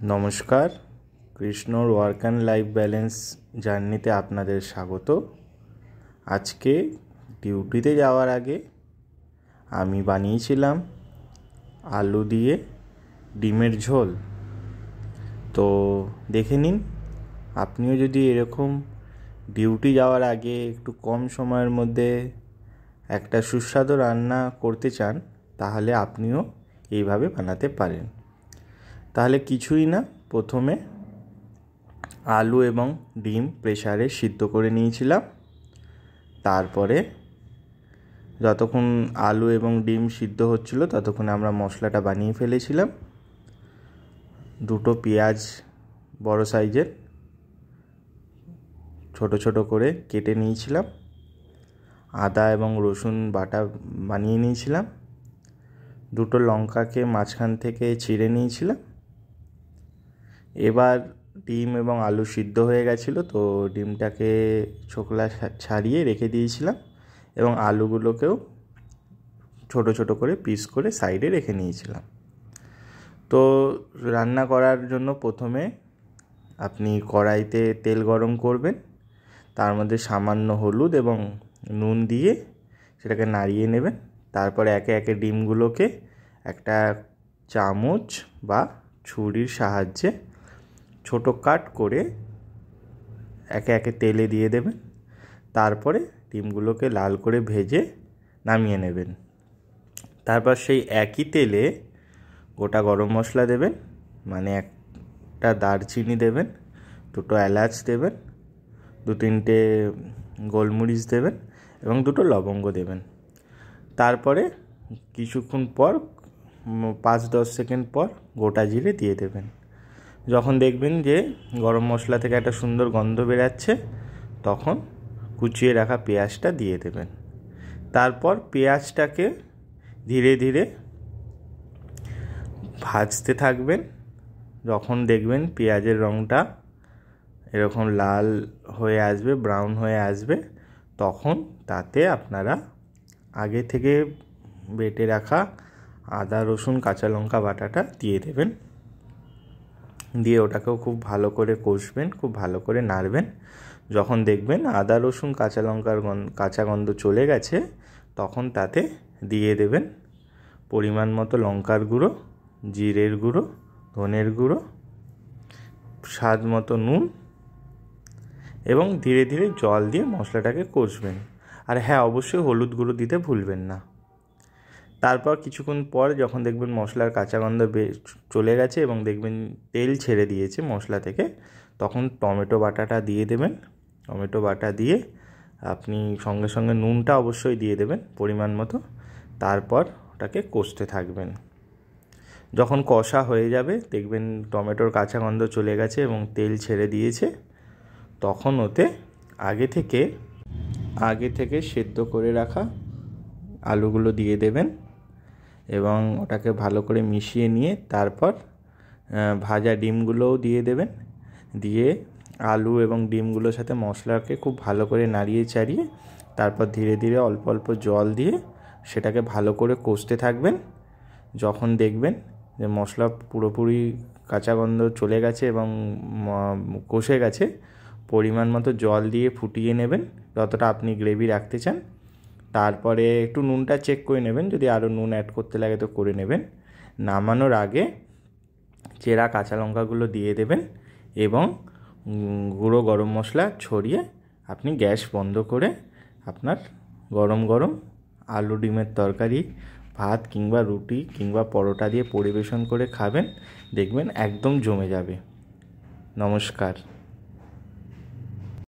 নমস্কার, কৃষ্ণর work and life balance জার্নিতে আপনাদের স্বাগত। আজকে ডিউটিতে যাওয়ার আগে আমি বানিয়েছিলাম আলু দিয়ে ডিমের ঝোল। তো দেখে নিন, আপনিও যদি এরকম ডিউটি যাওয়ার আগে একটু কম সময়ের মধ্যে একটা সুস্বাদু রান্না করতে চান, তাহলে আপনিও এইভাবে বানাতে পারেন। তাহলে কিছুই না, প্রথমে আলু এবং ডিম প্রেসারে সিদ্ধ করে নিয়েছিলাম। তারপরে যতক্ষণ আলু এবং ডিম সিদ্ধ হচ্ছিল ততক্ষণ আমরা মশলাটা বানিয়ে ফেলেছিলাম। দুটো পেঁয়াজ বড় সাইজের ছোট ছোট করে কেটে নিয়েছিলাম। আদা এবং রসুন বাটা বানিয়ে নিয়েছিলাম। দুটো লঙ্কাকে মাঝখান থেকে ছিঁড়ে নিয়েছিলাম। এবার ডিম এবং আলু সিদ্ধ হয়ে গেছিলো, তো ডিমটাকে ছোকলা ছাড়িয়ে রেখে দিয়েছিলাম এবং আলুগুলোকেও ছোট ছোট করে পিস করে সাইডে রেখে নিয়েছিলাম। তো রান্না করার জন্য প্রথমে আপনি কড়াইতে তেল গরম করবেন, তার মধ্যে সামান্য হলুদ এবং নুন দিয়ে সেটাকে নাড়িয়ে নেবেন। তারপরে একে একে ডিমগুলোকে একটা চামচ বা ছুরির সাহায্যে ছোট কাট করে একে একে তেলে দিয়ে দেবেন। তারপরে ডিমগুলোকে লাল করে ভেজে নামিয়ে নেবেন। তারপর সেই একই তেলে গোটা গরম মশলা দেবেন, মানে একটা দারচিনি দেবেন, দুটো এলাচ দেবেন, দু তিনটে গোলমরিচ দেবেন এবং দুটো লবঙ্গ দেবেন। তারপরে কিছুক্ষণ পর 5-10 সেকেন্ড পর গোটা জিরে দিয়ে দেবেন। যখন দেখবেন যে গরম মশলা থেকে একটা সুন্দর গন্ধ বেরাচ্ছে, তখন কুচিয়ে রাখা পেঁয়াজটা দিয়ে দেবেন। তারপর পেঁয়াজটাকে ধীরে ধীরে ভাজতে থাকবেন। যখন দেখবেন পেঁয়াজের রঙটা এরকম লাল হয়ে আসবে, ব্রাউন হয়ে আসবে, তখন তাতে আপনারা আগে থেকে বেটে রাখা আদা রসুন কাঁচা লঙ্কা বাটাটা দিয়ে দেবেন। দিয়ে ওটাকেও খুব ভালো করে কষবেন, খুব ভালো করে নাড়বেন। যখন দেখবেন আদা রসুন কাঁচা লঙ্কার কাঁচা গন্ধ চলে গেছে, তখন তাতে দিয়ে দেবেন পরিমাণ মতো লঙ্কার গুঁড়ো, জিরের গুঁড়ো, ধনের গুঁড়ো, স্বাদ মতো নুন এবং ধীরে ধীরে জল দিয়ে মশলাটাকে কষবেন। আর হ্যাঁ, অবশ্যই হলুদ গুঁড়ো দিতে ভুলবেন না। তারপর কিছুক্ষণ পর যখন দেখবেন মশলার কাঁচা গন্ধ চলে গেছে এবং দেখবেন তেল ছেড়ে দিয়েছে মশলা থেকে, তখন টমেটো বাটাটা দিয়ে দেবেন। টমেটো বাটা দিয়ে আপনি সঙ্গে সঙ্গে নুনটা অবশ্যই দিয়ে দেবেন পরিমাণ মতো। তারপর ওটাকে কষতে থাকবেন। যখন কষা হয়ে যাবে, দেখবেন টমেটোর কাঁচা গন্ধ চলে গেছে এবং তেল ছেড়ে দিয়েছে, তখন ওতে আগে থেকে সেদ্ধ করে রাখা আলুগুলো দিয়ে দেবেন এবং ওটাকে ভালো করে মিশিয়ে নিয়ে তারপর ভাজা ডিমগুলোও দিয়ে দেবেন। দিয়ে আলু এবং ডিমগুলোর সাথে মশলাকে খুব ভালো করে নাড়িয়ে চাড়িয়ে তারপর ধীরে ধীরে অল্প অল্প জল দিয়ে সেটাকে ভালো করে কষতে থাকবেন। যখন দেখবেন যে মশলা পুরোপুরি কাঁচা গন্ধ চলে গেছে এবং কষে গেছে, পরিমাণ মতো জল দিয়ে ফুটিয়ে নেবেন যতটা আপনি গ্রেভি রাখতে চান। তারপরে একটু নুনটা চেক করে নেবেন, যদি আরও নুন অ্যাড করতে লাগে তো করে নেবেন। নামানোর আগে চেরা কাঁচা লঙ্কাগুলো দিয়ে দেবেন এবং গুঁড়ো গরম মশলা ছড়িয়ে আপনি গ্যাস বন্ধ করে আপনার গরম গরম আলু ডিমের তরকারি ভাত কিংবা রুটি কিংবা পরোটা দিয়ে পরিবেশন করে খাবেন। দেখবেন একদম জমে যাবে। নমস্কার।